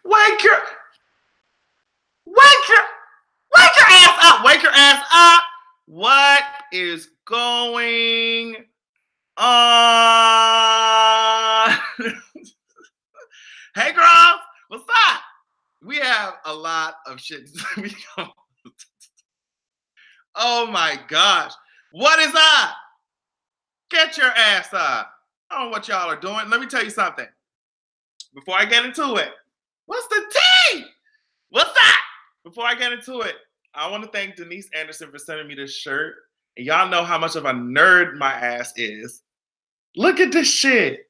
Wake your ass up. Wake your ass up. What is going on? Hey girls, what's up? We have a lot of shit. Oh my gosh. What is up? Get your ass up. I don't know what y'all are doing. Let me tell you something. Before I get into it, what's the tea? What's up? Before I get into it, I want to thank Denise Anderson for sending me this shirt. And y'all know how much of a nerd my ass is. Look at this shit.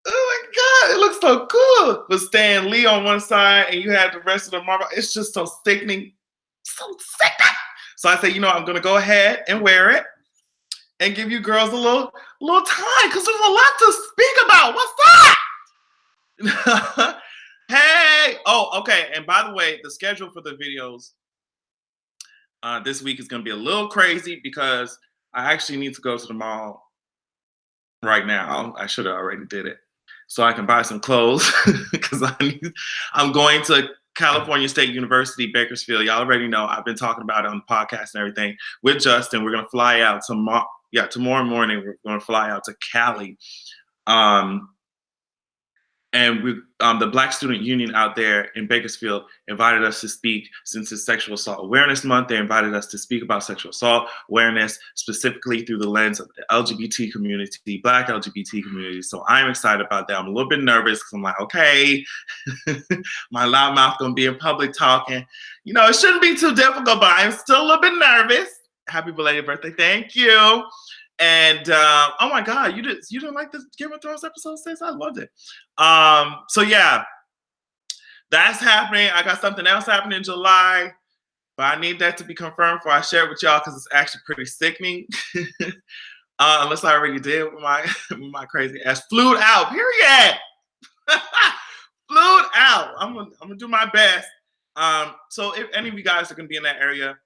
Oh my God, it looks so cool. With Stan Lee on one side and you have the rest of the Marvel. It's just so sickening. So sickening. So I say, I'm going to go ahead and wear it and give you girls a little time because there's a lot to speak about. What's that? Hey. Oh, okay. And by the way, the schedule for the videos this week is going to be a little crazy because I actually need to go to the mall right now. I should have already did it so I can buy some clothes because I'm going to California State University, Bakersfield. Y'all already know. I've been talking about it on the podcast and everything with Justin. We're going to fly out tomorrow. Yeah, tomorrow morning, we're going to fly out to Cali. And the Black Student Union out there in Bakersfield invited us to speak since it's Sexual Assault Awareness Month. They invited us to speak about sexual assault awareness, specifically through the lens of the LGBT community, Black LGBT community. So I'm excited about that. I'm a little bit nervous because I'm like, okay, my loud mouth going to be in public talking. It shouldn't be too difficult, but I'm still a little bit nervous. Happy belated birthday. Thank you. And oh my God, you didn't like this Game of Thrones episode 6? I loved it. So yeah, that's happening. I got something else happening in July, but I need that to be confirmed before I share it with y'all because it's actually pretty sickening. Unless I already did with my crazy ass. Flued out, period. Flued out. I'm gonna do my best. So if any of you guys are gonna be in that area,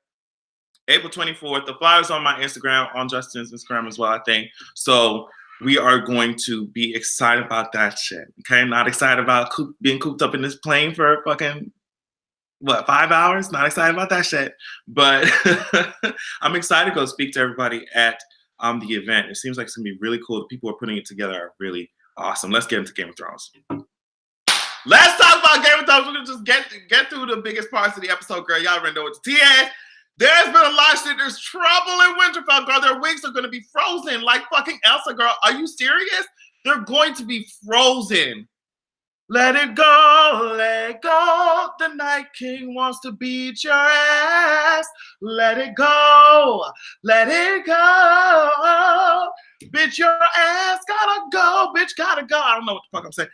April 24th, the flyer's on my Instagram, on Justin's Instagram as well, I think. So we are going to be excited about that shit. Okay, not excited about being cooped up in this plane for fucking 5 hours? Not excited about that shit. But I'm excited to go speak to everybody at the event. It seems like it's gonna be really cool. The people who are putting it together are really awesome. Let's get into Game of Thrones. Let's talk about Game of Thrones. We're gonna just get through the biggest parts of the episode, girl. Y'all already know what the tea is. There's been a lot of shit. There's trouble in Winterfell, girl. Their wigs are going to be frozen like fucking Elsa, girl. Are you serious? They're going to be frozen. Let it go, let it go. The Night King wants to beat your ass. Let it go, let it go. Bitch, your ass gotta go. Bitch, gotta go. I don't know what the fuck I'm saying.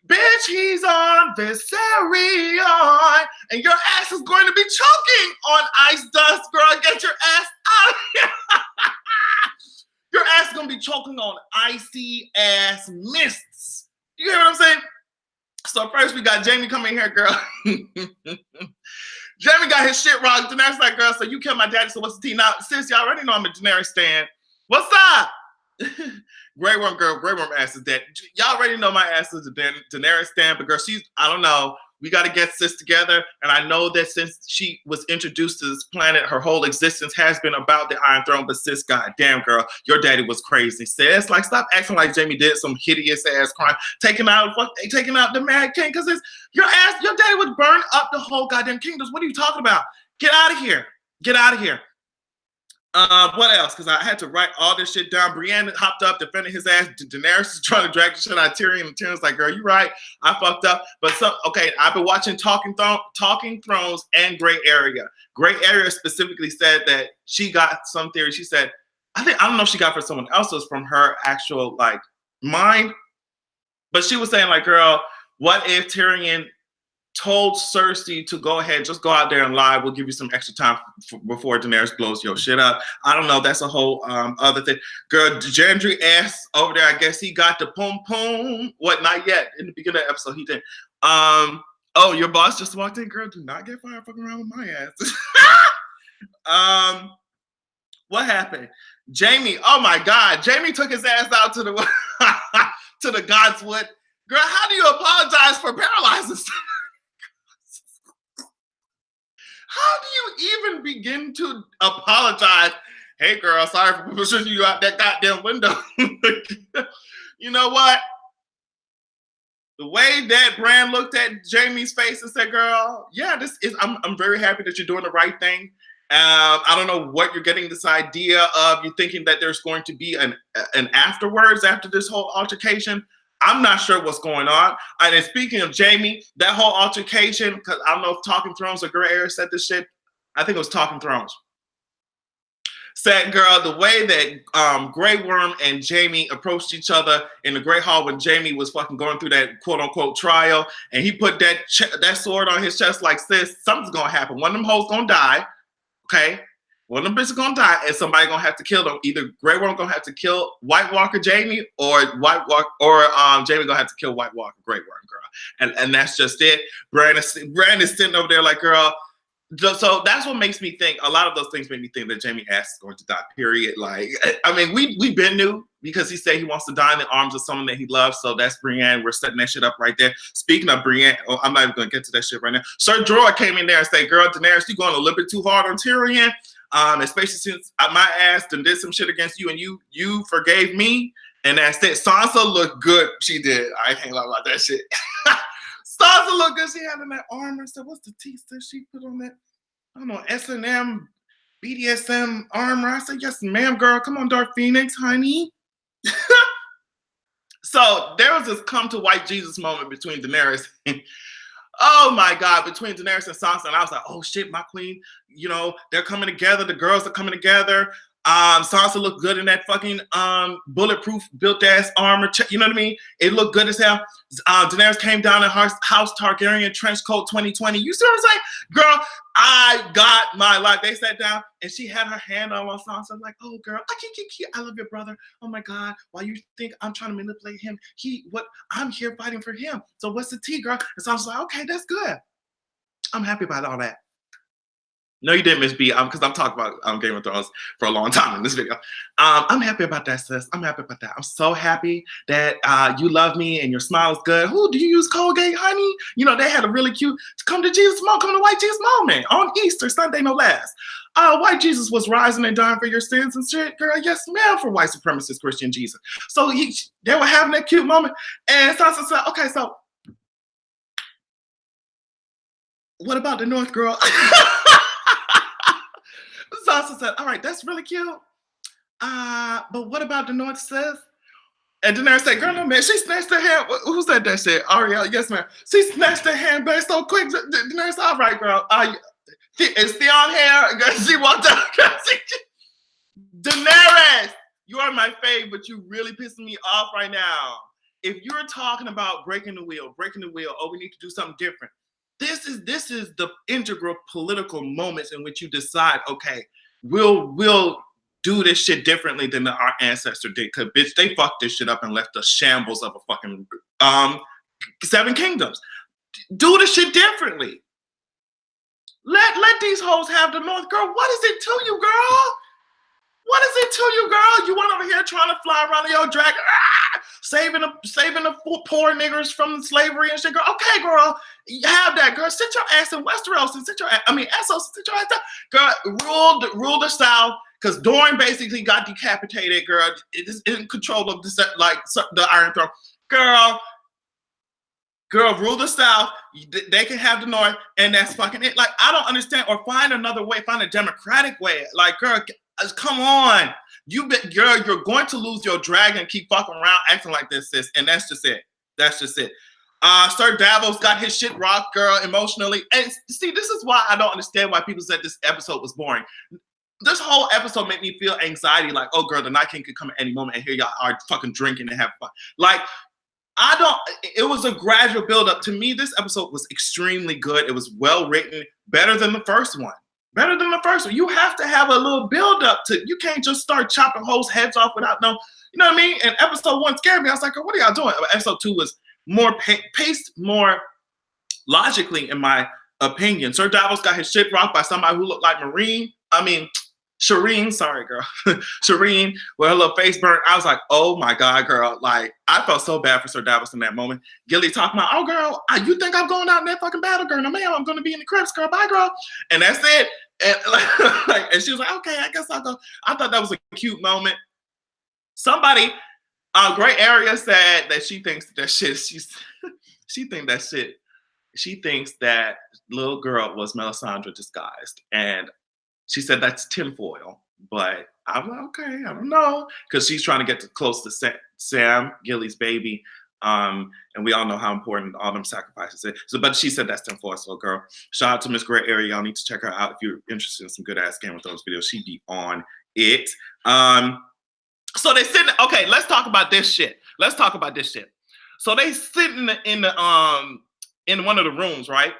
Bitch, he's on Viserion, and your ass is going to be choking on ice dust, girl. Get your ass out of here. Your ass is going to be choking on icy ass mists. You hear what I'm saying? So first we got Jamie coming here, girl. Jamie got his shit wrong. Daenerys like, girl, so you killed my daddy, so what's the tea? Now, sis, y'all already know I'm a Daenerys stan. What's up? Grey Worm girl, Grey Worm ass is dead. Y'all already know my ass is a Daenerys stan, but girl, I don't know. We got to get sis together. And I know that since she was introduced to this planet, her whole existence has been about the Iron Throne. But sis, goddamn, girl, your daddy was crazy. Sis, like, stop acting like Jamie did some hideous ass crime, taking out the Mad King, because your daddy would burn up the whole goddamn kingdoms. What are you talking about? Get out of here. Get out of here. What else? Because I had to write all this shit down. Brienne hopped up, defending his ass. Daenerys is trying to drag the shit out of Tyrion, and Tyrion's like, girl, you right. I fucked up. But I've been watching Talking Thrones and Grey Area. Grey Area specifically said that she got some theory. She said, I don't know if she got for someone else's from her actual mind. But she was saying, like, girl, what if Tyrion told Cersei to go ahead, just go out there and lie. We'll give you some extra time before Daenerys blows your shit up. I don't know. That's a whole other thing. Girl, Gendry ass over there, I guess he got the pum pum. What? Not yet. In the beginning of the episode, he did. Oh, your boss just walked in. Girl, do not get fired fucking around with my ass. What happened? Jamie, oh my God. Jamie took his ass out to the to the Godswood. Girl, how do you apologize for paralyzing someone? How do you even begin to apologize? Hey, girl, sorry for pushing you out that goddamn window. You know what? The way that Bran looked at Jamie's face and said, girl, yeah, I'm very happy that you're doing the right thing. I don't know what you're getting this idea of. You thinking that there's going to be an afterwards after this whole altercation. I'm not sure what's going on. And then speaking of Jamie, that whole altercation, because I don't know if Talking Thrones or Grey Area said this shit. I think it was Talking Thrones. Said, girl, the way that Grey Worm and Jamie approached each other in the Grey Hall when Jamie was fucking going through that quote-unquote trial, and he put that sword on his chest like, sis, something's gonna happen. One of them hoes gonna die, okay? One of them bitches gonna die, and somebody gonna have to kill them. Either Grey Worm gonna have to kill White Walker Jamie, or Jamie gonna have to kill White Walker Grey Worm, girl. And that's just it. Bran is sitting over there like, girl. So that's what makes me think. A lot of those things make me think that Jamie Ass is going to die. Period. Like, I mean, we've been new because he said he wants to die in the arms of someone that he loves. So that's Brienne. We're setting that shit up right there. Speaking of Brienne, I'm not even going to get to that shit right now. Sir Jorah came in there and said, "Girl, Daenerys, you going a little bit too hard on Tyrion, especially since my ass done did some shit against you and you forgave me." And that's it. Sansa looked good. She did. I can't lie about that shit. Sansa looked good. She had in that armor. So what's the T that she put on that? I don't know, S&M, BDSM armor. I said, yes, ma'am, girl. Come on, Dark Phoenix, honey. So there was this come to white Jesus moment between Daenerys. Oh my God, between Daenerys and Sansa. And I was like, oh shit, my queen. You know, they're coming together. The girls are coming together. Sansa looked good in that fucking bulletproof built ass armor. You know what I mean? It looked good as hell. Daenerys came down in House Targaryen trench coat 2020. You see what I'm saying? Girl, I got my life. They sat down and she had her hand on Sansa. I'm like, oh girl, I love your brother. Oh my God. Why you think I'm trying to manipulate him? I'm here fighting for him. So what's the tea, girl? And Sansa's like, okay, that's good. I'm happy about all that. No, you didn't, Miss B, because I'm talking about Game of Thrones for a long time in this video. I'm happy about that, sis. I'm happy about that. I'm so happy that you love me and your smile is good. Who do you use Colgate, honey? You know, they had a really cute come to White Jesus moment on Easter Sunday, no less. White Jesus was rising and dying for your sins and shit, girl. Yes, ma'am, for white supremacist Christian Jesus. So they were having that cute moment. And Sansa said, okay, so what about the North, girl? Sansa said, all right, that's really cute. But what about the North, sis? And Daenerys said, girl, no, man, she snatched her hand. Who said that shit? Ariana, yes, ma'am. She snatched her hand back so quick. Daenerys, all right, girl. Is Theon here? She walked out. Daenerys, you are my fave, but you really pissing me off right now. If you're talking about breaking the wheel, oh, we need to do something different. This is the integral political moments in which you decide, okay, we'll do this shit differently than our ancestor did. Cause bitch, they fucked this shit up and left a shambles of a fucking 7 kingdoms. Do the shit differently. Let these hoes have the North, girl. What is it to you, girl? What is it to you, girl? You went over here trying to fly around your dragon, saving the poor niggers from slavery and shit, girl. Okay, girl, you have that, girl. Sit your ass in Westeros and Essos, sit your ass down. Girl, rule the South, because Dorne basically got decapitated, girl. It is in control of the Iron Throne. Girl, rule the South. They can have the North, and that's fucking it. Like, I don't understand. Or find another way, find a democratic way. Like, girl, come on. Girl, you're going to lose your dragon. Keep fucking around acting like this, sis. And that's just it. Sir Davos got his shit rocked, girl, emotionally. And see, this is why I don't understand why people said this episode was boring. This whole episode made me feel anxiety, like, oh, girl, the Night King could come at any moment, and here y'all are fucking drinking and having fun. Like, it was a gradual buildup. To me, this episode was extremely good. It was well written, better than the first one. You have to have a little buildup you can't just start chopping hoes' heads off without you know what I mean? And episode 1 scared me. I was like, what are y'all doing? Episode 2 was more paced, more logically, in my opinion. Sir Davos got his shit rocked by somebody who looked like Marine. I mean, Shireen, sorry, girl. Shireen, with her little face burnt. I was like, oh my God, girl. Like, I felt so bad for Sir Davos in that moment. Gilly talking about, oh, girl, you think I'm going out in that fucking battle, girl? No, ma'am, I'm going to be in the cribs, girl. Bye, girl. And that's it. And, and she was like, okay, I guess I'll go. I thought that was a cute moment. Somebody, Great Area said that she thinks that shit, she thinks that little girl was Melisandre disguised. And she said that's tinfoil, but I'm like, okay, I don't know, because she's trying to get close to Sam, Gilly's baby, and we all know how important all them sacrifices is. So, but she said that's tinfoil. So, girl, shout out to Miss Great Area. Y'all need to check her out if you're interested in some good ass Game of Thrones videos. She be on it. So they sitting. Okay, let's talk about this shit. So they sitting in one of the rooms, right?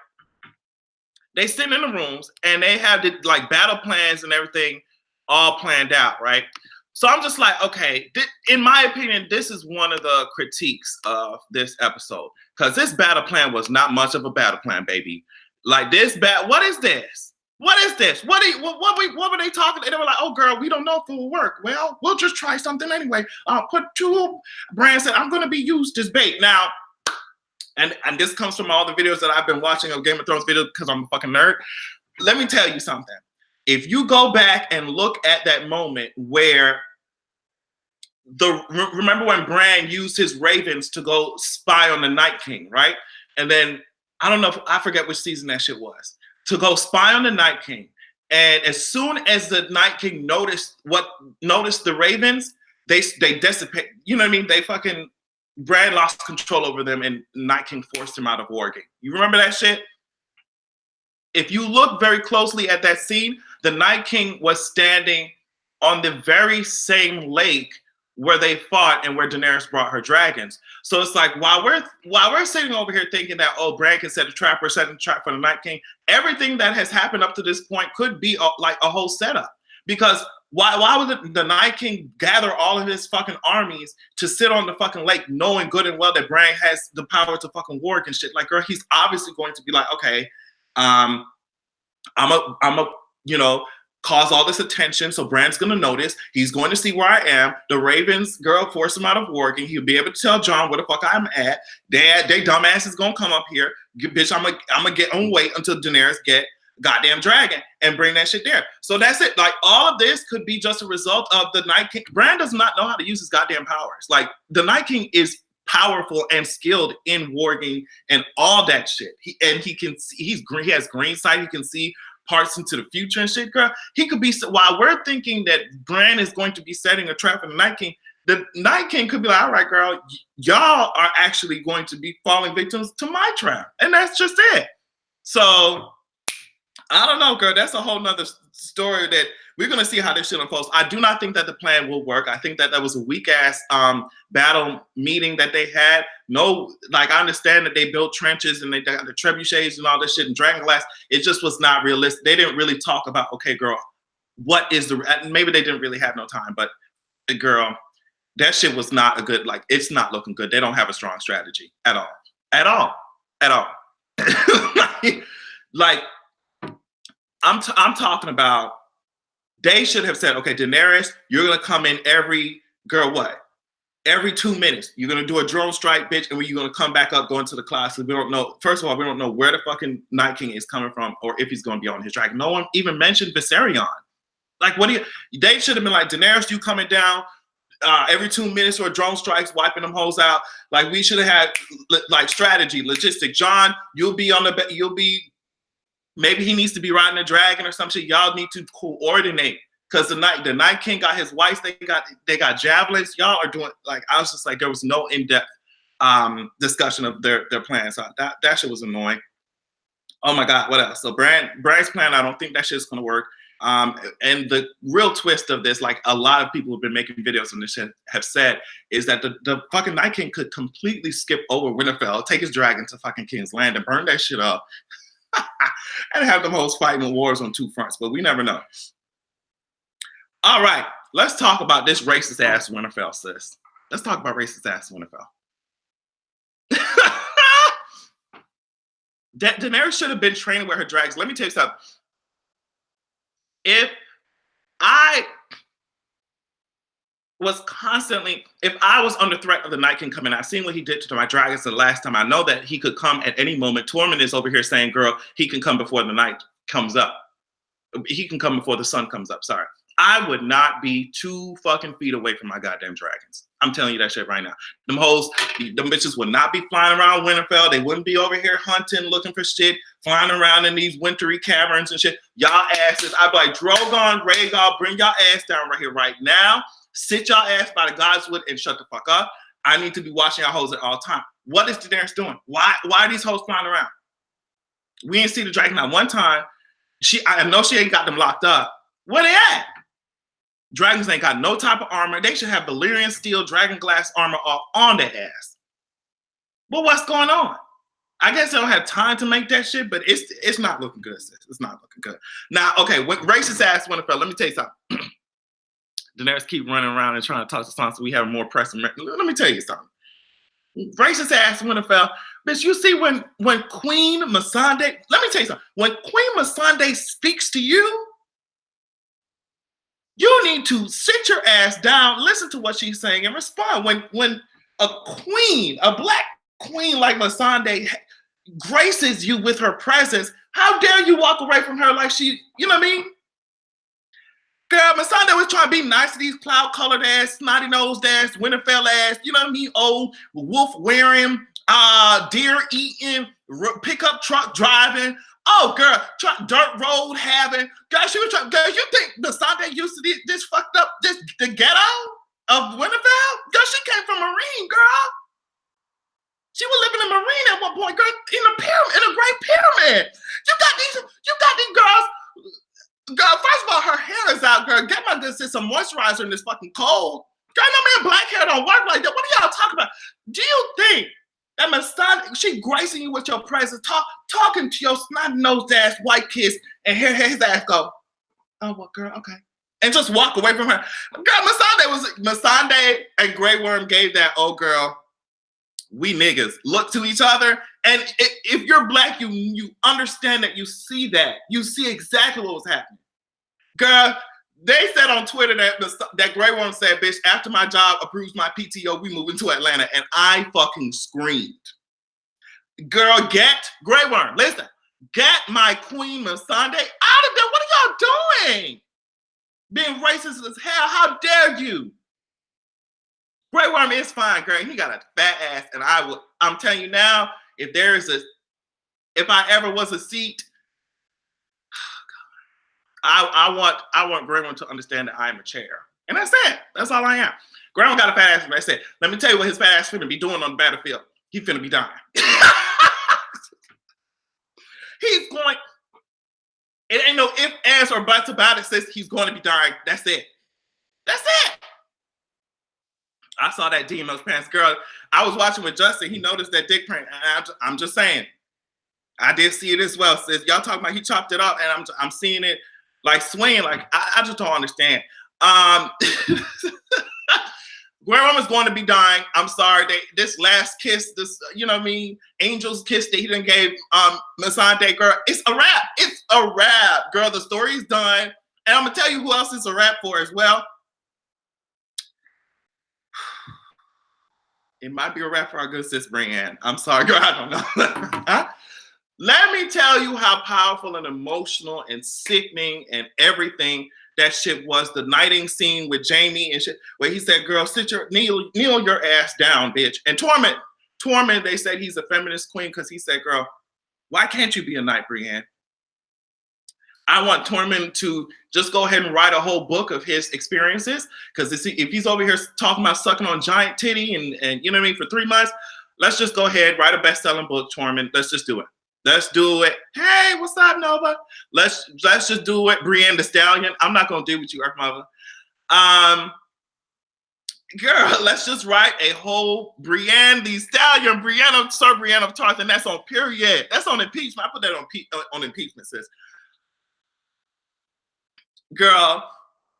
They sit in the rooms and they have the like battle plans and everything all planned out, right? So I'm just like, okay, in my opinion, this is one of the critiques of this episode, because this battle plan was not much of a battle plan, baby. Like what is this? What is this? What were they talking? And they were like, oh girl, we don't know if it will work. Well, we'll just try something anyway. Bran said, I'm gonna be used as bait. Now, and this comes from all the videos that I've been watching of Game of Thrones videos because I'm a fucking nerd. Let me tell you something. If you go back and look at that moment where remember when Bran used his ravens to go spy on the Night King, right? And then I forget which season that shit was, to go spy on the Night King. And as soon as the Night King noticed the ravens, they dissipate. You know what I mean? They fucking Bran lost control over them and Night King forced him out of Wargate. You remember that shit? If you look very closely at that scene, the Night King was standing on the very same lake where they fought and where Daenerys brought her dragons. So it's like, while we're sitting over here thinking that, oh, Bran can set a trap or set a trap for the Night King, everything that has happened up to this point could be like a whole setup. Because why would the Night King gather all of his fucking armies to sit on the fucking lake knowing good and well that Bran has the power to fucking work and shit? Like, girl, he's obviously going to be like, okay, I'm a cause all this attention, so Bran's gonna notice. He's going to see where I am. The Ravens, girl, force him out of working. He'll be able to tell Jon where the fuck I'm at. Dad, they dumbass is gonna come up here. Bitch, I'm gonna get on wait until Daenerys get goddamn dragon and bring that shit there. So that's it. Like, all of this could be just a result of the Night King. Bran does not know how to use his goddamn powers. Like, the Night King is powerful and skilled in warging and all that shit. He has green sight. He can see parts into the future and shit, girl. He could be, while we're thinking that Bran is going to be setting a trap for the Night King, the Night King could be like, all right, girl, y'all are actually going to be falling victims to my trap. And that's just it. So I don't know, girl. That's a whole nother story that we're going to see how this shit unfolds. I do not think that the plan will work. I think that was a weak ass battle meeting that they had. No, like, I understand that they built trenches and they got the trebuchets and all this shit and dragonglass. It just was not realistic. They didn't really talk about, okay, girl, what is maybe they didn't really have no time, but girl, that shit was not a good, like, it's not looking good. They don't have a strong strategy at all. At all. like I'm talking about, they should have said, okay, Daenerys, you're going to come in every 2 minutes. You're going to do a drone strike, bitch, and you're going to come back up, go into the clouds. We don't know. First of all, we don't know where the fucking Night King is coming from or if he's going to be on his dragon. No one even mentioned Viserion. Like, they should have been like, Daenerys, you coming down every 2 minutes or drone strikes, wiping them hoes out. Like, we should have had like strategy, logistic. Jon, maybe he needs to be riding a dragon or some shit. Y'all need to coordinate, because the Night King got his wives. They got javelins. Y'all are doing, like, I was just like, there was no in-depth discussion of their plans. So that shit was annoying. Oh my God, what else? So Bran's plan, I don't think that shit's gonna work. And the real twist of this, like a lot of people have been making videos on this shit have said, is that the fucking Night King could completely skip over Winterfell, take his dragon to fucking King's Land and burn that shit up. And have them hoes fighting wars on two fronts, but we never know. All right, let's talk about this racist ass Winterfell, sis. Let's talk about racist ass Winterfell. Daenerys should have been training with her dragons. Let me tell you something. I was constantly, if I was under threat of the Night King coming, I've seen what he did to my dragons the last time. I know that he could come at any moment. Tormund is over here saying, girl, he can come before the night comes up. He can come before the sun comes up, sorry. I would not be 2 fucking feet away from my goddamn dragons. I'm telling you that shit right now. Them hoes, them bitches would not be flying around Winterfell. They wouldn't be over here hunting, looking for shit, flying around in these wintry caverns and shit. Y'all asses, I'd be like, Drogon, Rhaegar, bring y'all ass down right here right now. Sit y'all ass by the Godswood and shut the fuck up. I need to be watching y'all hoes at all time. What is Daenerys doing? Why are these hoes flying around? We ain't see the dragon at one time. I know she ain't got them locked up. Where they at? Dragons ain't got no type of armor. They should have Valyrian steel, dragon glass armor all on their ass. But what's going on? I guess they don't have time to make that shit, but it's not looking good, sis. It's not looking good. Now, okay, what racist ass Winterfell, let me tell you something. Daenerys keep running around and trying to talk to Sansa. We have more pressing. Let me tell you something. Racist ass Winterfell. Bitch, you see when Queen Missandei, let me tell you something. When Queen Missandei speaks to you, you need to sit your ass down, listen to what she's saying, and respond. When a queen, a black queen like Missandei graces you with her presence, how dare you walk away from her like she, you know what I mean? Girl, Missandei was trying to be nice to these cloud-colored ass, snotty-nosed ass, Winterfell ass, you know what I mean? Old wolf-wearing, deer-eating, pickup truck driving. Oh, girl, dirt road having. Girl, she was trying. Girl, you think Missandei used to this fucked up, the ghetto of Winterfell? Girl, she came from Marine, girl. She was living in Marine at one point, girl, in a pyramid, in a great pyramid. You got these girls. Girl, first of all, her hair is out, girl. Get my good sis some moisturizer in this fucking cold. Girl, no man, black hair don't work like that. What are y'all talking about? Do you think that Missandei, she gracing you with your presence, talking to your snot-nosed ass white kids, and hear his ass go, oh, well, girl, okay. And just walk away from her. Girl, Missandei and Grey Worm gave that, oh, girl, we niggas look to each other. And if you're black, you understand that, you see that. You see exactly what was happening. Girl, they said on Twitter that Grey Worm said, bitch, after my job approves my PTO, we moving to Atlanta. And I fucking screamed. Girl, Grey Worm, listen, get my Queen Missandei out of there. What are y'all doing? Being racist as hell, how dare you? Grey Worm is fine, girl. He got a fat ass, and I'm telling you now, if I ever was a seat, I want Grey Worm to understand that I am a chair. And that's it. That's all I am. Grey Worm got a fat ass, but I said, let me tell you what his fat ass finna be doing on the battlefield. He finna be dying. He's going, it ain't no ifs, ands, or buts about it, sis. He's going to be dying. That's it. That's it. I saw that D in those pants. Girl, I was watching with Justin. He noticed that dick print. And I'm just saying. I did see it as well, sis. Y'all talking about he chopped it up, and I'm seeing it like swinging. Like, I just don't understand. Grey Worm is going to be dying. I'm sorry. This last kiss, this, you know what I mean, angel's kiss that he done gave Missandei, girl, it's a wrap. It's a wrap. Girl, the story's done. And I'm going to tell you who else it's a wrap for as well. It might be a wrap for our good sis Brienne. I'm sorry, girl, I don't know. Huh? Let me tell you how powerful and emotional and sickening and everything that shit was. The knighting scene with Jaime and shit, where he said, girl, kneel your ass down, bitch. And Tormund, they said he's a feminist queen because he said, girl, why can't you be a knight, Brienne? I want Tormund to just go ahead and write a whole book of his experiences, because if he's over here talking about sucking on giant titty and you know what I mean for 3 months, let's just go ahead, write a best-selling book, Tormund. Let's just do it. Let's do it. Hey, what's up, Nova? Let's just do it. Brienne the Stallion. I'm not gonna do with you, Earth Mother. Girl, let's just write a whole Brienne the Stallion, Sir Brienne of Tarth, and that's on period. That's on impeachment. I put that on impeachment, sis. Girl,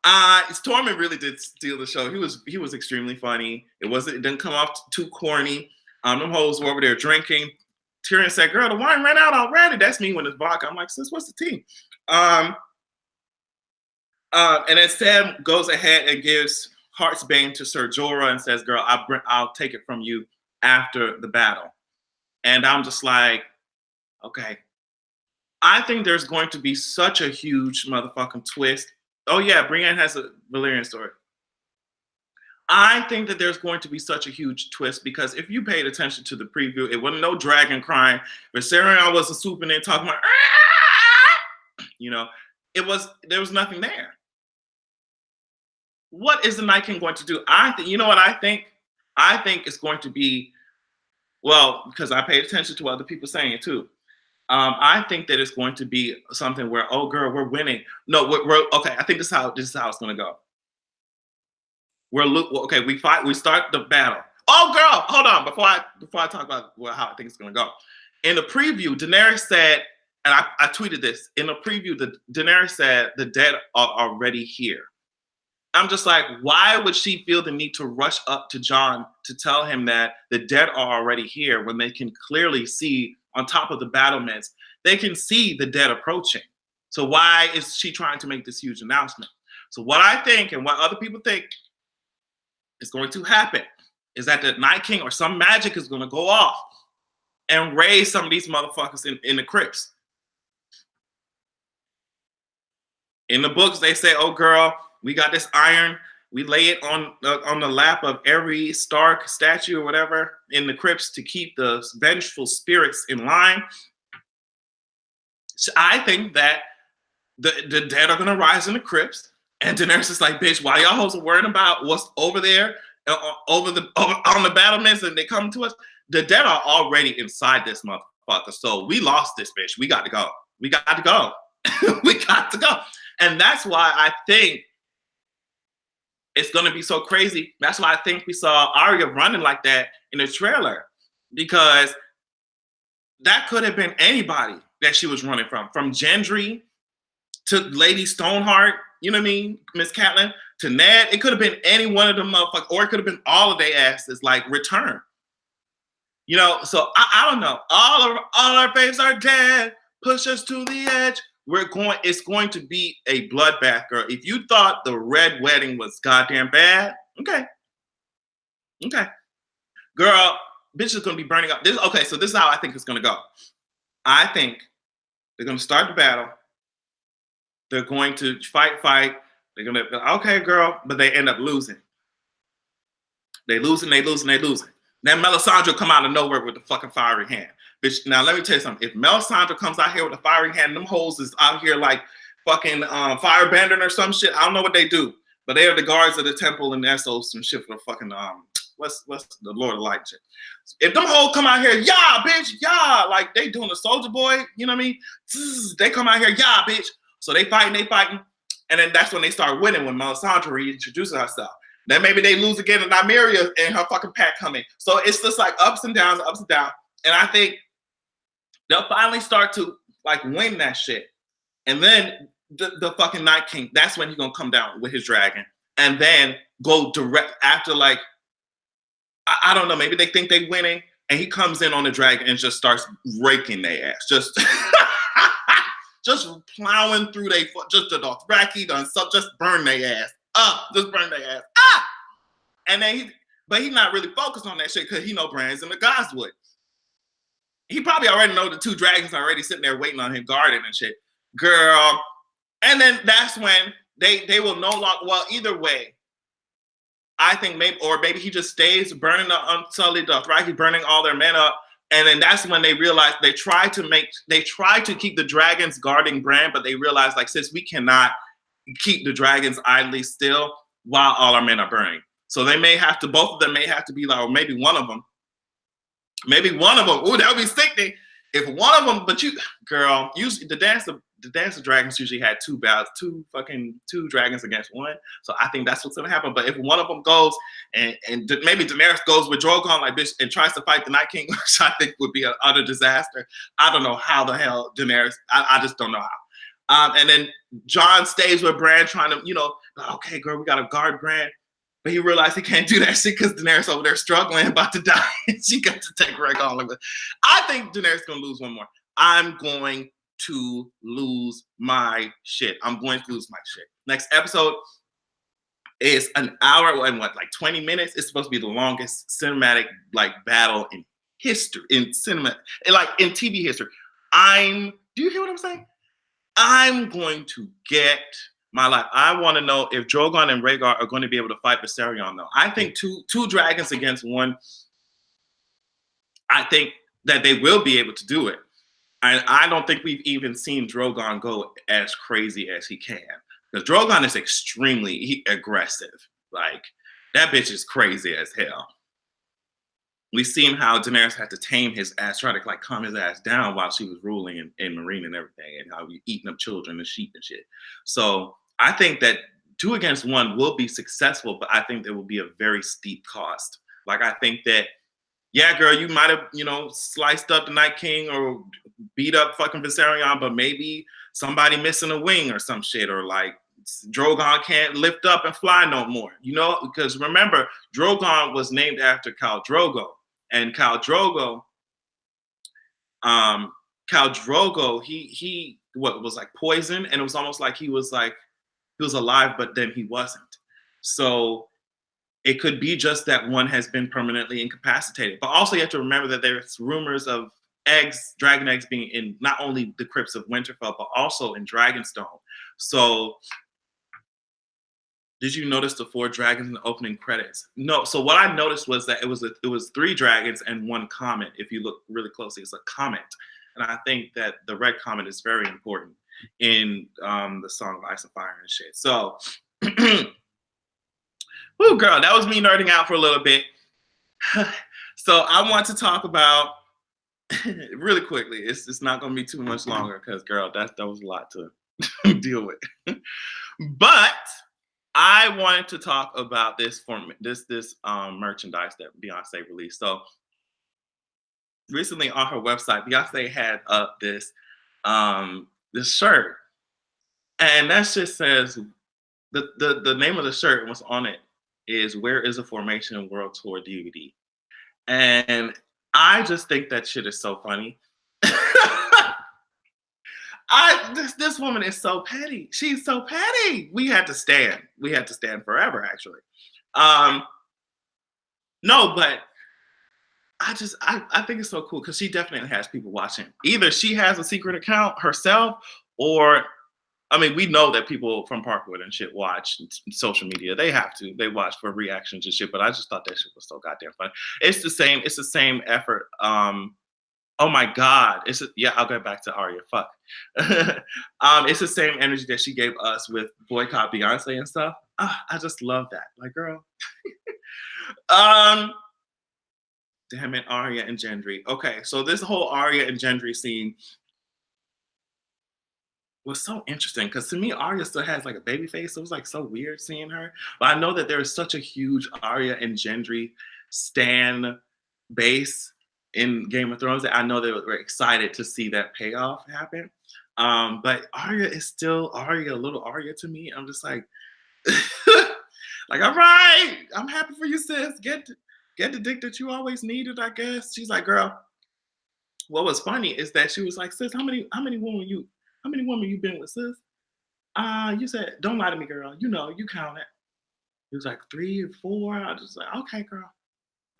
Tormund really did steal the show. He was extremely funny. It didn't come off too corny. Them hoes were over there drinking. Tyrion said, girl, the wine ran out already. That's me when it's vodka. I'm like, sis, what's the tea? And then Sam goes ahead and gives Heart's Bane to Ser Jorah and says, "Girl, I'll take it from you after the battle." And I'm just like, okay. I think there's going to be such a huge motherfucking twist. Oh yeah, Brienne has a Valyrian story. I think that there's going to be such a huge twist because if you paid attention to the preview, it wasn't no dragon crying. Viserion wasn't swooping in talking about, you know, there was nothing there. What is the Night King going to do? I think, you know what I think? I think it's going to be, well, because I paid attention to other people saying it too. I think that it's going to be something where, oh girl, we're winning. No, we're okay. I think this is how it's going to go. Okay. We fight. We start the battle. Oh girl, hold on. Before I talk about how I think it's going to go, in the preview, Daenerys said, and I tweeted this in the preview. Daenerys said the dead are already here. I'm just like, why would she feel the need to rush up to Jon to tell him that the dead are already here when they can clearly see on top of the battlements, they can see the dead approaching. So why is she trying to make this huge announcement? So what I think and what other people think is going to happen is that the Night King or some magic is going to go off and raise some of these motherfuckers in the crypts. In the books, they say, oh girl, we got this iron. We lay it on the lap of every Stark statue or whatever in the crypts to keep the vengeful spirits in line. So I think that the dead are going to rise in the crypts. And Daenerys is like, bitch, why y'all hoes are worrying about what's over there on the battlements and they come to us? The dead are already inside this motherfucker. So we lost this bitch. We got to go. We got to go. We got to go. And that's why I think it's going to be so crazy. That's why I think we saw Arya running like that in the trailer, because that could have been anybody that she was running from Gendry to Lady Stoneheart, you know what I mean, Miss Catelyn, to Ned. It could have been any one of them motherfuckers, or it could have been all of their asses, like, return. You know, so I don't know. All our babes are dead. Push us to the edge. It's going to be a bloodbath, girl. If you thought the Red Wedding was goddamn bad, okay. Girl, bitch is gonna be burning up. So this is how I think it's gonna go. I think they're gonna start the battle. They're going to fight. They're gonna, okay, girl, but they end up losing. They losing. Then Melisandre come out of nowhere with the fucking fiery hand. Bitch, now let me tell you something. If Melisandre comes out here with a firing hand, them hoes is out here like fucking firebending or some shit. I don't know what they do, but they are the guards of the temple and Essos and shit for the fucking what's the Lord of Light shit. If them hoes come out here, yeah, bitch, yeah, like they doing the Soldier Boy, you know what I mean? They come out here, yeah, bitch. So they fighting, and then that's when they start winning when Melisandre reintroduces herself. Then maybe they lose again and Nymeria and her fucking pack coming. So it's just like ups and downs. And I think they'll finally start to like win that shit. And then the fucking Night King, that's when he's gonna come down with his dragon and then go direct after, like, I don't know, maybe they think they're winning and he comes in on the dragon and just starts raking their ass. Just plowing through just the Dothraki, just burn their ass up, just burn their ass up. And then he's not really focused on that shit because he know Bran's in the Godswood. He probably already know the two dragons are already sitting there waiting on him, guarding and shit. Girl. And then that's when they will no longer, well, either way, I think maybe he just stays burning the Unsullied Dothraki, burning all their men up. And then that's when they realize they try to keep the dragons guarding Bran, but they realize, like, since we cannot keep the dragons idly still while all our men are burning. So both of them may have to be like, or maybe one of them. Ooh, that would be sickening. If one of them, girl, usually the Dance of Dragons usually had two dragons against one. So I think that's what's gonna happen. But if one of them goes and maybe Daenerys goes with Drogon, like, bitch, and tries to fight the Night King, which I think would be an utter disaster. I don't know how the hell Daenerys. I just don't know how. And then Jon stays with Bran, trying to, okay, girl, we gotta guard Bran. But he realized he can't do that shit because Daenerys over there struggling, about to die. She got to take Rhaegon. I think Daenerys gonna lose one more. I'm going to lose my shit. I'm going to lose my shit. Next episode is an hour and what, like 20 minutes? It's supposed to be the longest cinematic like battle in history, in cinema, like in TV history. Do you hear what I'm saying? I'm going to get my life. I want to know if Drogon and Rhaegar are going to be able to fight Viserion, though. I think two dragons against one, I think that they will be able to do it. I don't think we've even seen Drogon go as crazy as he can. Because Drogon is extremely aggressive. Like, that bitch is crazy as hell. We've seen how Daenerys had to tame his ass, try to like calm his ass down while she was ruling in Marine and everything, and how we eating up children and sheep and shit. So I think that 2 against 1 will be successful, but I think there will be a very steep cost. Like, I think that, yeah, girl, you might have, sliced up the Night King or beat up fucking Viserion, but maybe somebody missing a wing or some shit, or like Drogon can't lift up and fly no more, because remember, Drogon was named after Khal Drogo, and Khal Drogo, he was like poison, and it was almost like he was alive, but then he wasn't. So it could be just that one has been permanently incapacitated. But also you have to remember that there's rumors of dragon eggs being in not only the crypts of Winterfell, but also in Dragonstone. So did you notice the 4 dragons in the opening credits? No. So what I noticed was that it was 3 dragons and 1 comet. If you look really closely, it's a comet. And I think that the red comet is very important in the Song of Ice and Fire and shit. So, woo, girl, that was me nerding out for a little bit. So I want to talk about, really quickly, it's not going to be too much longer because, girl, that was a lot to deal with. But I wanted to talk about this merchandise that Beyonce released. So recently on her website, Beyonce had up this shirt, and that just says the name of the shirt and what's on it is "Where is a Formation World Tour DVD," and I just think that shit is so funny. This woman is so petty. She's so petty. We had to stand forever, actually. No, but I think it's so cool because she definitely has people watching. Either she has a secret account herself, or we know that people from Parkwood and shit watch social media. They have to. They watch for reactions and shit. But I just thought that shit was so goddamn funny. It's the same effort. Oh my God. I'll get back to Arya. Fuck. It's the same energy that she gave us with Boycott Beyonce and stuff. I just love that. Like, girl. Damn it, Arya and Gendry. Okay, so this whole Arya and Gendry scene was so interesting because to me, Arya still has like a baby face. So it was like so weird seeing her. But I know that there is such a huge Arya and Gendry stan base in Game of Thrones that I know they were excited to see that payoff happen. But Arya is still Arya, little Arya to me. I'm just like, like, all right, I'm happy for you, sis. Get the dick that you always needed, I guess. She's like, girl. What was funny is that she was like, sis, how many women you been with, sis? You said, don't lie to me, girl. You count it. It was like 3 or 4. I was just like, okay, girl.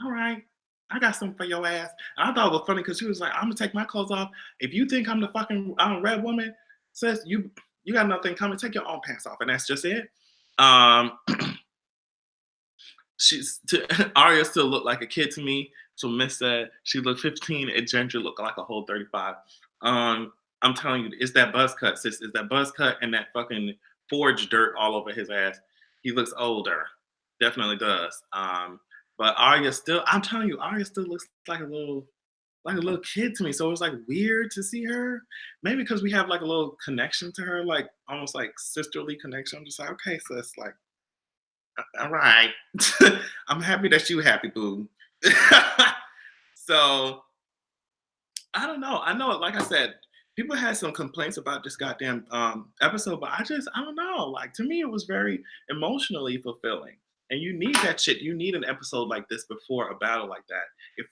All right. I got something for your ass. And I thought it was funny because she was like, I'm gonna take my clothes off. If you think I'm the fucking red woman, sis, you got nothing coming. Take your own pants off, and that's just it. Arya still looked like a kid to me. So Miss said she looked 15, and Gendry looked like a whole 35. I'm telling you, it's that buzz cut, sis. It's that buzz cut and that fucking forged dirt all over his ass. He looks older. Definitely does. But Arya still, I'm telling you, Arya still looks like a little kid to me. So it was like weird to see her. Maybe because we have like a little connection to her, like almost like sisterly connection. I'm just like, okay, sis, like, all right. I'm happy that you happy, boo. So I don't know. I know, like I said, people had some complaints about this goddamn episode, but I don't know. Like, to me, it was very emotionally fulfilling. And you need that shit. You need an episode like this before a battle like that. If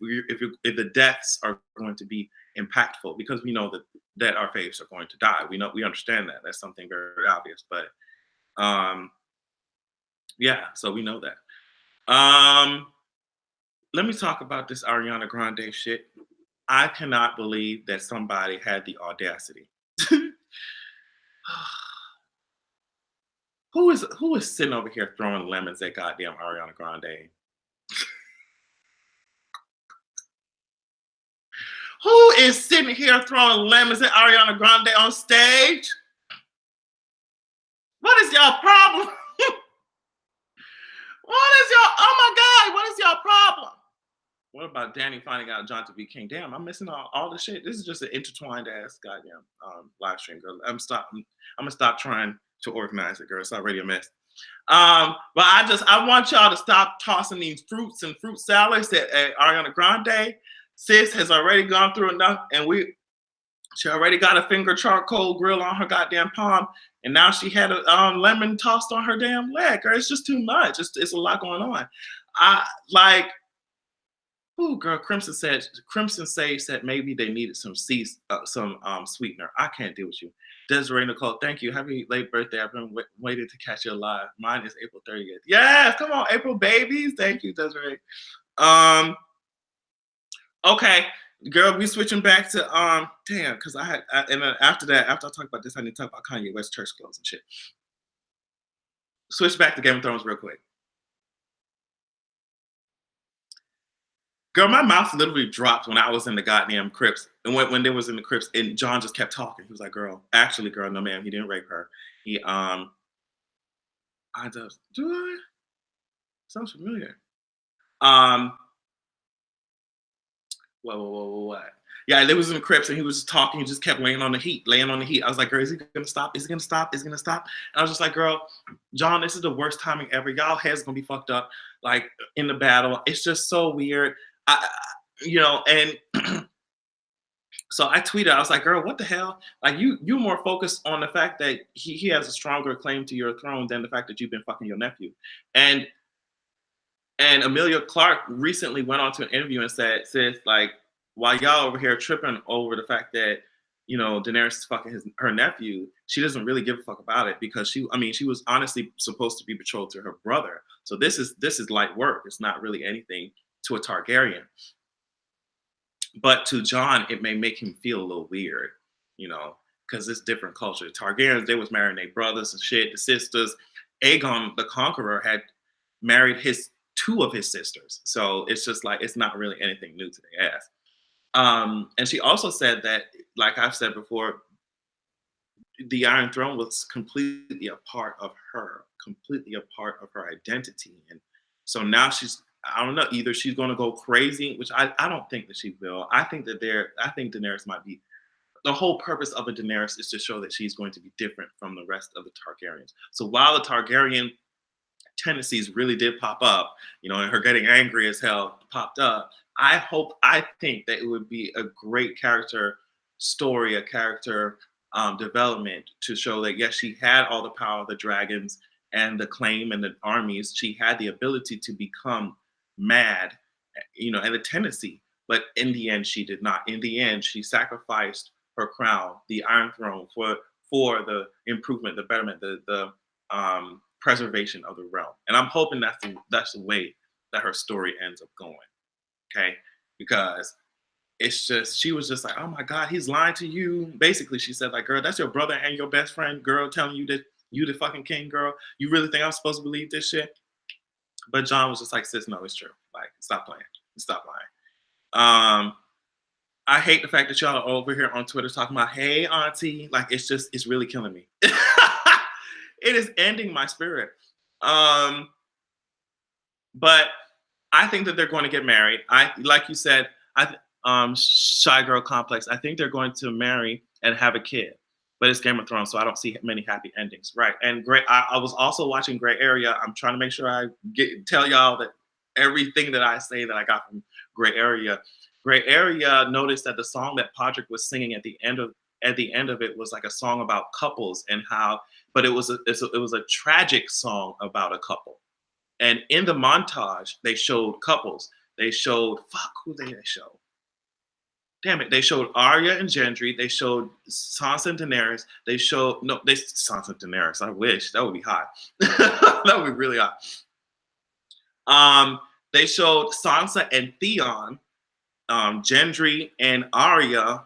the deaths are going to be impactful because we know that our faves are going to die. We understand that. That's something very, very obvious. But um, yeah, so we know that. Um, Let me talk about this Ariana Grande shit. I cannot believe that somebody had the audacity. Who is sitting over here throwing lemons at goddamn Ariana Grande? Who is sitting here throwing lemons at Ariana Grande on stage? What is y'all problem? What is y'all? Oh my God! What is y'all problem? What about Danny finding out John to be king? Damn, I'm missing all the shit. This is just an intertwined ass goddamn live stream, girl. I'm gonna stop trying to organize it, girl. It's already a mess. But I want y'all to stop tossing these fruits and fruit salads at Ariana Grande. Sis has already gone through enough, and she already got a finger charcoal grill on her goddamn palm, and now she had a lemon tossed on her damn leg. Girl, it's just too much. It's a lot going on. I like. Oh, girl, Crimson Sage said maybe they needed some sweetener. I can't deal with you. Desiree Nicole, thank you. Happy late birthday. I've been waiting to catch you live. Mine is April 30th. Yes, come on, April babies. Thank you, Desiree. Okay, girl, we switching back to damn, because and then after I talk about this, I need to talk about Kanye West church clothes and shit. Switch back to Game of Thrones real quick. Girl, my mouth literally dropped when I was in the goddamn crypts. And when they was in the crypts, and John just kept talking. He was like, girl, no, ma'am, he didn't rape her. I just, do I? Sounds familiar. What? Yeah, they was in the crypts and he was just talking. He just kept laying on the heat. I was like, girl, is he gonna stop? Is he gonna stop? And I was just like, girl, John, this is the worst timing ever. Y'all heads gonna be fucked up, like in the battle. It's just so weird. And so I tweeted, I was like, girl, what the hell? Like you more focused on the fact that he has a stronger claim to your throne than the fact that you've been fucking your nephew. And Amelia Clark recently went on to an interview and said, like, while y'all over here tripping over the fact that, Daenerys is fucking her nephew, she doesn't really give a fuck about it because she was honestly supposed to be betrothed to her brother. So this is light work. It's not really anything to a Targaryen. But to John, it may make him feel a little weird, because it's different culture. Targaryens, they was marrying their brothers and shit, the sisters. Aegon the Conqueror had married two of his sisters. So it's just like, it's not really anything new to the ass. And she also said that, like I've said before, the Iron Throne was completely a part of her identity. And so now I don't know, either she's going to go crazy, which I don't think that she will. I think Daenerys might be, the whole purpose of a Daenerys is to show that she's going to be different from the rest of the Targaryens. So while the Targaryen tendencies really did pop up, and her getting angry as hell popped up, I think that it would be a great character story, a character development to show that, yes, she had all the power of the dragons and the claim and the armies. She had the ability to become mad, and the tendency, but in the end, she did not. In the end, she sacrificed her crown, the Iron Throne, for the improvement, the betterment, the preservation of the realm. And I'm hoping that's the way that her story ends up going. Okay, because it's just, she was just like, oh my God, he's lying to you. Basically, she said, like, girl, that's your brother and your best friend, girl, telling you that you the fucking king, girl. You really think I'm supposed to believe this shit? But John was just like, sis, no, it's true. Like, stop playing. Stop lying. I hate the fact that y'all are over here on Twitter talking about, hey, auntie. Like, it's really killing me. It is ending my spirit. But I think that they're going to get married. Like you said, Shy Girl Complex, I think they're going to marry and have a kid. But it's Game of Thrones, so I don't see many happy endings. Right. And I was also watching Gray Area. I'm trying to make sure I tell y'all that everything that I say that I got from Gray Area. Gray Area noticed that the song that Podrick was singing at the end of it was like a song about couples and how, but it was a tragic song about a couple. And in the montage, they showed couples. They showed, who did they show? damn it, they showed Arya and Gendry. They showed Sansa and Daenerys. They showed Sansa and Daenerys. I wish that would be hot. That would be really hot. They showed Sansa and Theon, Gendry and Arya,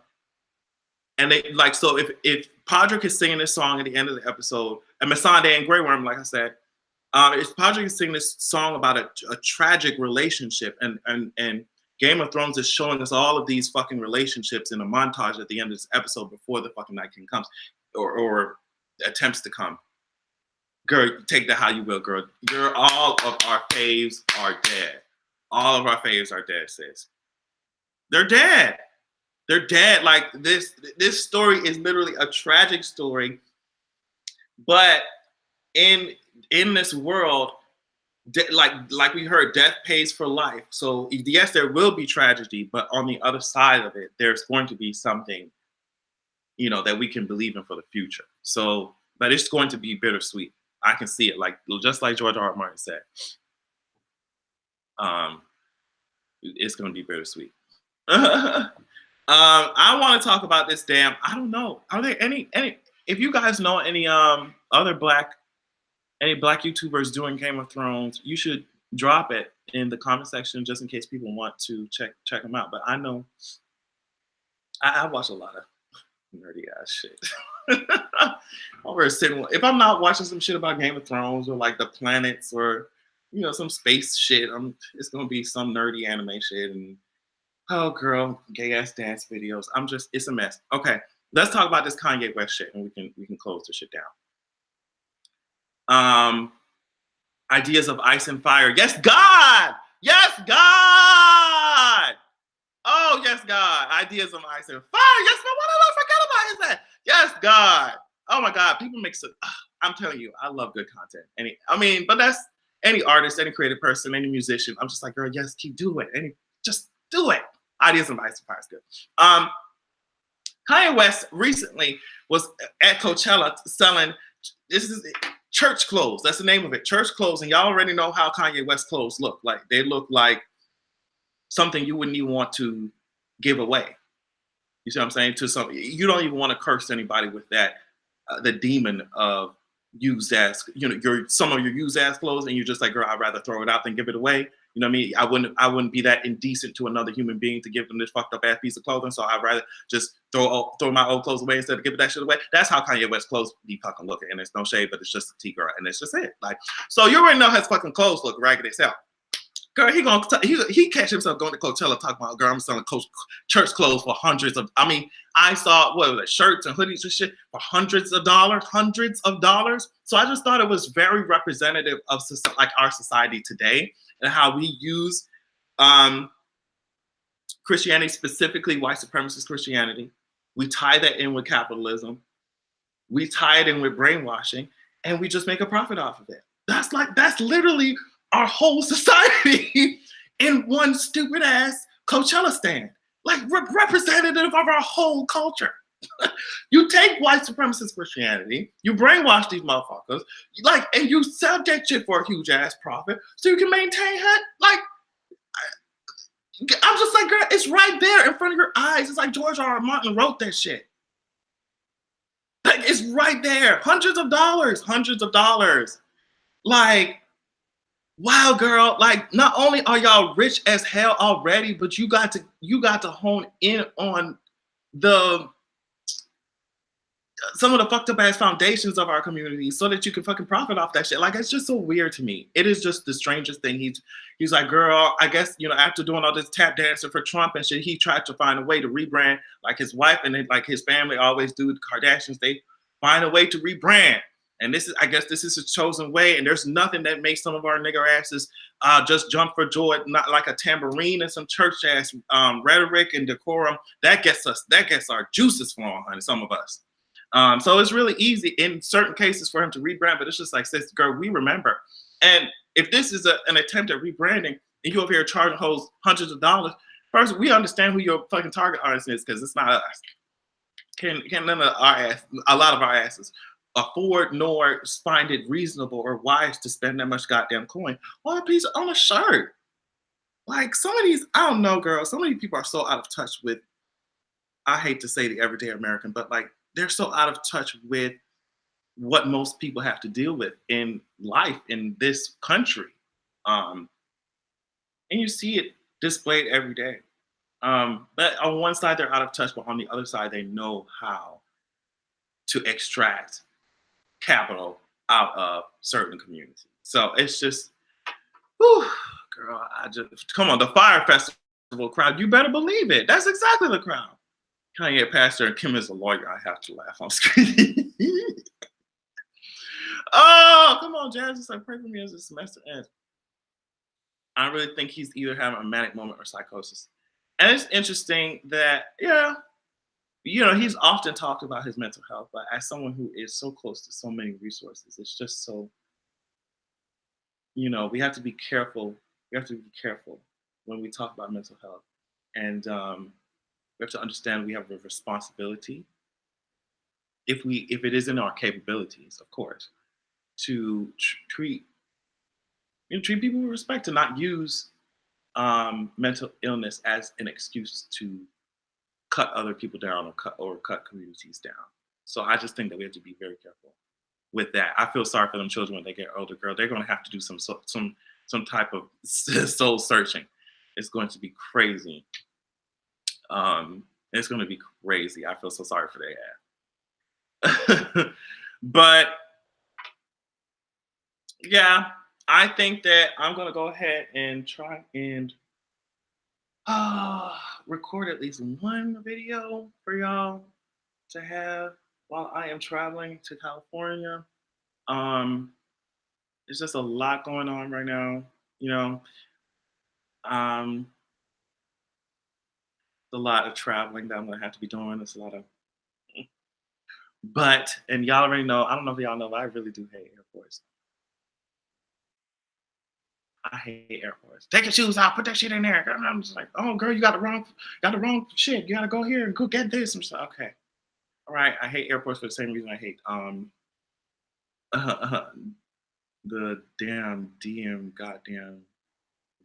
and they like so if Podrick is singing this song at the end of the episode, and Missandei and Grey Worm, like I said, if Podrick is singing this song about a tragic relationship, and Game of Thrones is showing us all of these fucking relationships in a montage at the end of this episode before the fucking Night King comes, or attempts to come. Girl, take that how you will, girl. All of our faves are dead. All of our faves are dead, sis. They're dead. They're dead. Like this story is literally a tragic story, but in this world, like we heard, death pays for life. So yes, there will be tragedy, but on the other side of it, there's going to be something, that we can believe in for the future. So, but it's going to be bittersweet. I can see it, just like George R. R. Martin said. It's going to be bittersweet. I want to talk about this damn. I don't know. Are there any? If you guys know any other black YouTubers doing Game of Thrones, you should drop it in the comment section just in case people want to check them out. But I know I watch a lot of nerdy ass shit. If I'm not watching some shit about Game of Thrones or like the planets or some space shit, it's gonna be some nerdy anime shit and oh girl, gay ass dance videos. It's a mess. Okay, let's talk about this Kanye West shit and we can close this shit down. Ideas of ice and fire. Yes, God! Yes, God! Oh, yes, God. Ideas of ice and fire. Yes, God. What did I forget about his. Yes, God. Oh my God. People make so. I'm telling you, I love good content. But that's any artist, any creative person, any musician. I'm just like, girl, yes, keep doing it. Just do it. Ideas of ice and fire is good. Kanye West recently was at Coachella selling. This is church clothes. That's the name of it. Church clothes. And y'all already know how Kanye West clothes look like. They look like something you wouldn't even want to give away. You see what I'm saying? You don't even want to curse anybody with that. The demon of used ass, some of your used ass clothes, and you're just like, girl, I'd rather throw it out than give it away. You know what I mean? I wouldn't be that indecent to another human being to give them this fucked up ass piece of clothing. So I'd rather just throw my old clothes away instead of giving that shit away. That's how Kanye West clothes be fucking looking. And it's no shade, but it's just a T-girl, and it's just it. So you already know his fucking clothes look ragged as hell. Girl, he catch himself going to Coachella talking about, girl, I'm selling church clothes for hundreds of. I saw shirts and hoodies and shit for hundreds of dollars. So I just thought it was very representative of our society today and how we use Christianity, specifically white supremacist Christianity. We tie that in with capitalism. We tie it in with brainwashing, and we just make a profit off of it. That's literally our whole society in one stupid ass Coachella stand, representative of our whole culture. You take white supremacist Christianity, you brainwash these motherfuckers, and you sell that shit for a huge ass profit so you can maintain her. I'm just like, girl, it's right there in front of your eyes. It's like George R. R. Martin wrote that shit. It's right there. Hundreds of dollars. Wow, girl, not only are y'all rich as hell already, but you got to hone in on some of the fucked up ass foundations of our community so that you can fucking profit off that shit. It's just so weird to me. It is just the strangest thing. He's like, girl, I guess, after doing all this tap dancing for Trump and shit, he tried to find a way to rebrand like his wife and then his family always do. The Kardashians, they find a way to rebrand. And this is a chosen way. And there's nothing that makes some of our nigger asses just jump for joy, not like a tambourine and some church ass rhetoric and decorum. That gets our juices flowing, honey, some of us. So it's really easy in certain cases for him to rebrand, but it's just like, sis, girl, we remember. And if this is an attempt at rebranding and you over here charging hoes hundreds of dollars, first, we understand who your fucking target audience is because it's not us. Can none of our ass, a lot of our asses, afford nor find it reasonable or wise to spend that much goddamn coin on a shirt. Some of these, I don't know, girl. Some of these people are so out of touch with I hate to say the everyday American, but like they're so out of touch with what most people have to deal with in life in this country. Um, and you see it displayed every day. But on one side, they're out of touch, but on the other side, they know how to extract capital out of certain communities. So it's just, whew, girl, I just, come on, the Fire Festival crowd, you better believe it. That's exactly the crowd. Kanye pastor and Kim is a lawyer. I have to laugh on screen. Oh, come on, Jazz. Just like pray for me as the semester ends. I really think he's either having a manic moment or psychosis. And it's interesting that, yeah, he's often talked about his mental health, but as someone who is so close to so many resources, it's just so, we have to be careful. We have to be careful when we talk about mental health. And we have to understand we have a responsibility, if it is in our capabilities, of course, to treat people with respect, to not use mental illness as an excuse to cut other people down or cut communities down. So I just think that we have to be very careful with that. I feel sorry for them children when they get older, girl. They're going to have to do some type of soul searching. It's going to be crazy. It's going to be crazy. I feel so sorry for their ass. But yeah, I think that I'm going to go ahead and try and record at least one video for y'all to have while I am traveling to California. Um, there's just a lot going on right now, you know. Um, a lot of traveling that I'm gonna have to be doing. There's a lot of, and y'all already know. I don't know if y'all know, but I really do hate airports. I hate airports. Take your shoes out, put that shit in there. I'm just like, oh girl, you got the wrong shit. You gotta go here and go get this. I'm just like, okay, all right. I hate airports for the same reason I hate the damn goddamn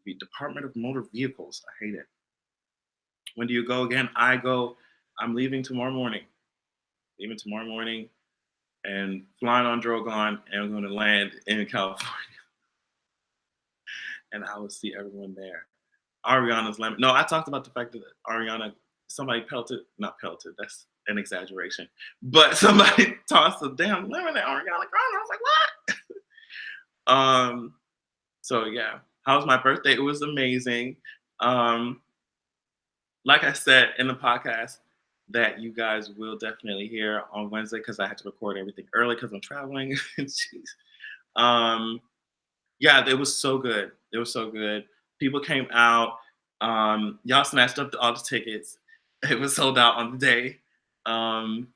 the Department of Motor Vehicles. I hate it. When do you go again? I'm leaving tomorrow morning. Leaving tomorrow morning and flying on Drogon, and I'm going to land in California. And I will see everyone there. Ariana's lemon. No, I talked about the fact that Ariana, somebody not pelted, that's an exaggeration, but somebody tossed a damn lemon at Ariana Grande. I was like, what? So yeah, how was my birthday? It was amazing. Like I said in the podcast that you guys will definitely hear on Wednesday, because I had to record everything early because I'm traveling. Jeez. Yeah, it was so good. It was so good. People came out. Y'all snatched up all the tickets. It was sold out on the day. And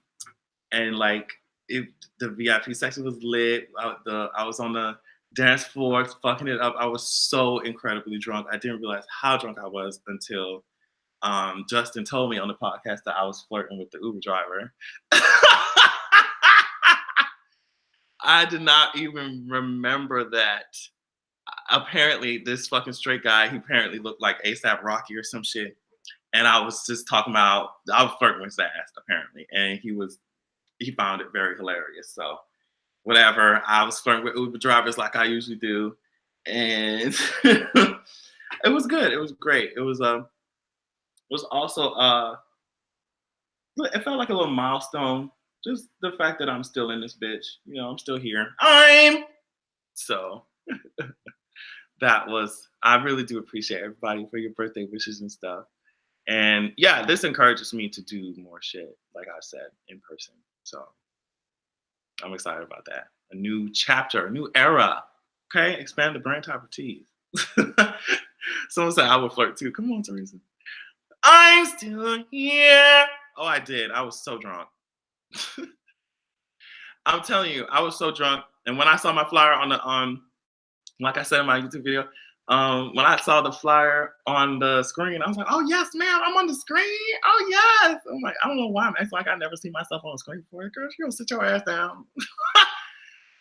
like the VIP section was lit. I was on the dance floor fucking it up. I was so incredibly drunk. I didn't realize how drunk I was until Justin told me on the podcast that I was flirting with the Uber driver. I did not even remember that. Apparently, this fucking straight guy, he apparently looked like ASAP Rocky or some shit. And I was just talking about, I was flirting with his ass, apparently. And he found it very hilarious. So, whatever. I was flirting with Uber drivers like I usually do. And it was good. It was great. It was also it felt like a little milestone. Just the fact that I'm still in this bitch. I'm still here. So I really do appreciate everybody for your birthday wishes and stuff. And yeah, this encourages me to do more shit, like I said, in person. So I'm excited about that. A new chapter, a new era. Okay, expand the brand type of teas. Someone said I would flirt too. Come on, Teresa. I'm still here. Oh, I did. I was so drunk. I'm telling you, I was so drunk. And when I saw my flyer like I said in my YouTube video, when I saw the flyer on the screen, I was like, oh yes, ma'am, I'm on the screen. Oh yes. I'm like, I don't know why I'm acting like I never seen myself on the screen before. Girl, you gonna sit your ass down.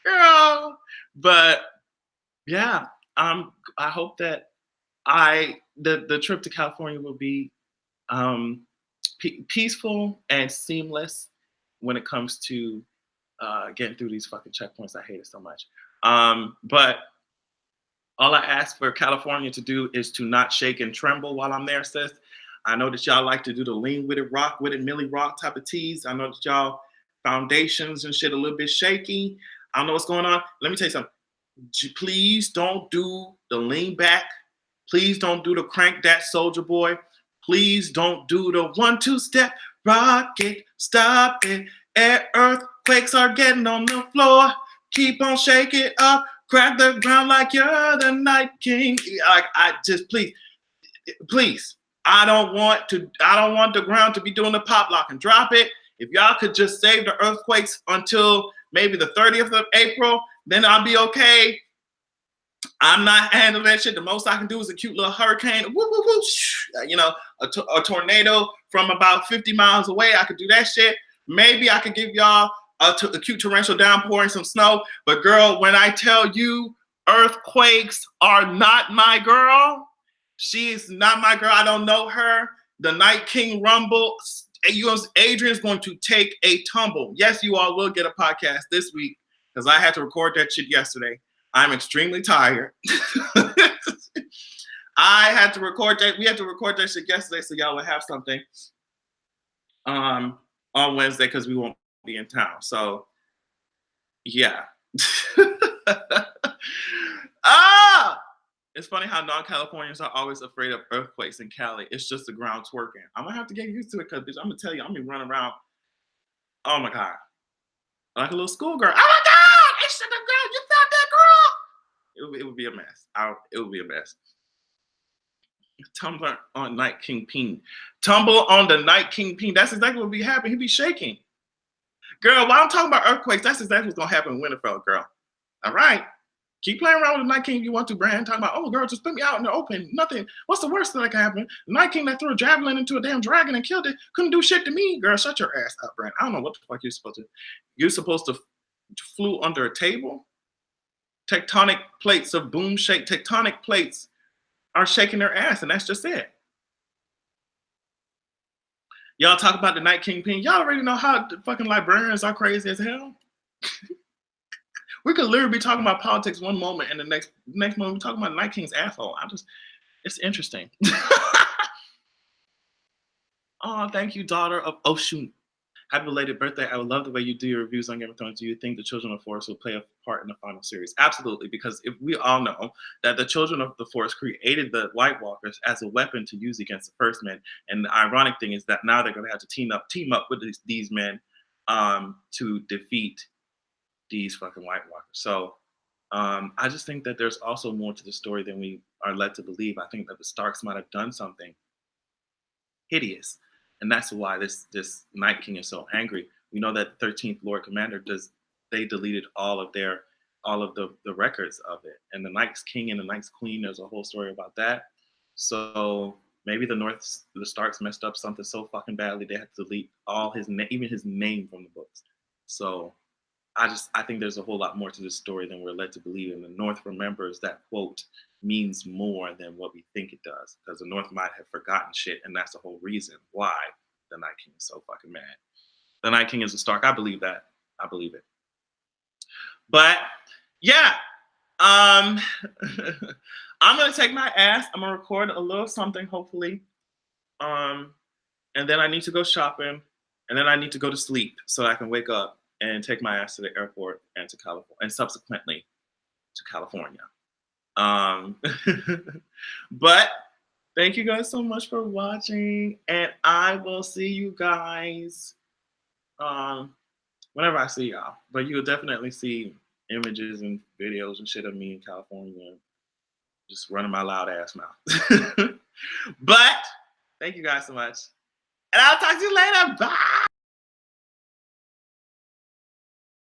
Girl. But yeah, I hope that the trip to California will be peaceful and seamless when it comes to getting through these fucking checkpoints. I hate it so much. But all I ask for California to do is to not shake and tremble while I'm there, sis. I know that y'all like to do the lean with it, rock with it, Millie Rock type of teas. I know that y'all foundations and shit a little bit shaky. I don't know what's going on. Let me tell you something. Please don't do the lean back. Please don't do the crank that soldier boy. Please don't do the 1-2 step. Rock it, stop it. Earthquakes are getting on the floor. Keep on shaking it up. Crack the ground like you're the Night King. I just please. I don't want the ground to be doing the pop lock and drop it. If y'all could just save the earthquakes until maybe the 30th of April, then I'll be okay. I'm not handling that shit. The most I can do is a cute little hurricane. Woo, woo, woo, you know, a tornado from about 50 miles away. I could do that shit. Maybe I could give y'all a cute torrential downpour and some snow. But girl, when I tell you earthquakes are not my girl, she's not my girl. I don't know her. The Night King rumble. Adrian's going to take a tumble. Yes, you all will get a podcast this week because I had to record that shit yesterday. I'm extremely tired. I had to record that. We had to record that shit yesterday, so y'all would have something on Wednesday because we won't be in town. So yeah. It's funny how non-Californians are always afraid of earthquakes in Cali. It's just the ground twerking. I'm gonna have to get used to it because bitch, I'm gonna tell you, I'm gonna run around. Oh my god, like a little schoolgirl. Oh my god, it's the girl. You thought that girl? It would be a mess. It would be a mess. Tumble on Night King Ping. Tumble on the Night King Ping. That's exactly what would be happening. He'd be shaking. Girl, while I'm talking about earthquakes, that's exactly what's gonna happen in Winterfell, girl. All right. Keep playing around with the Night King if you want to, Brand. Talking about, oh, girl, just put me out in the open. Nothing. What's the worst that can happen? The Night King that threw a javelin into a damn dragon and killed it couldn't do shit to me. Girl, shut your ass up, Brand. I don't know what the fuck you're supposed to. You're supposed to flew under a table. Tectonic plates of boom shake. Tectonic plates are shaking their ass, and that's just it. Y'all talk about the Night King Ping. Y'all already know how the fucking librarians are crazy as hell. We could literally be talking about politics one moment, and the next moment we're talking about Night King's asshole. It's interesting. Oh, thank you, daughter of Oshun. Happy belated birthday. I would love the way you do your reviews on Game of Thrones. Do you think the Children of the Forest will play a part in the final series? Absolutely, because if we all know that the Children of the Forest created the White Walkers as a weapon to use against the First Men, and the ironic thing is that now they're going to have to team up with these men to defeat these fucking White Walkers. So I just think that there's also more to the story than we are led to believe. I think that the Starks might have done something hideous, and that's why this Night King is so angry. We know that the 13th Lord Commander they deleted all of the records of it, and the Night's King and the Night's Queen. There's a whole story about that. So maybe the Starks messed up something so fucking badly they had to delete all even his name from the books. So I think there's a whole lot more to this story than we're led to believe. And the North remembers that quote means more than what we think it does. Because the North might have forgotten shit, and that's the whole reason why the Night King is so fucking mad. The Night King is a Stark. I believe that. I believe it. But yeah. I'm gonna take my ass. I'm gonna record a little something, hopefully. And then I need to go shopping, and then I need to go to sleep so I can wake up and take my ass to the airport and to California, and subsequently to California. But thank you guys so much for watching, and I will see you guys whenever I see y'all. But you'll definitely see images and videos and shit of me in California, just running my loud ass mouth. But thank you guys so much, and I'll talk to you later. Bye.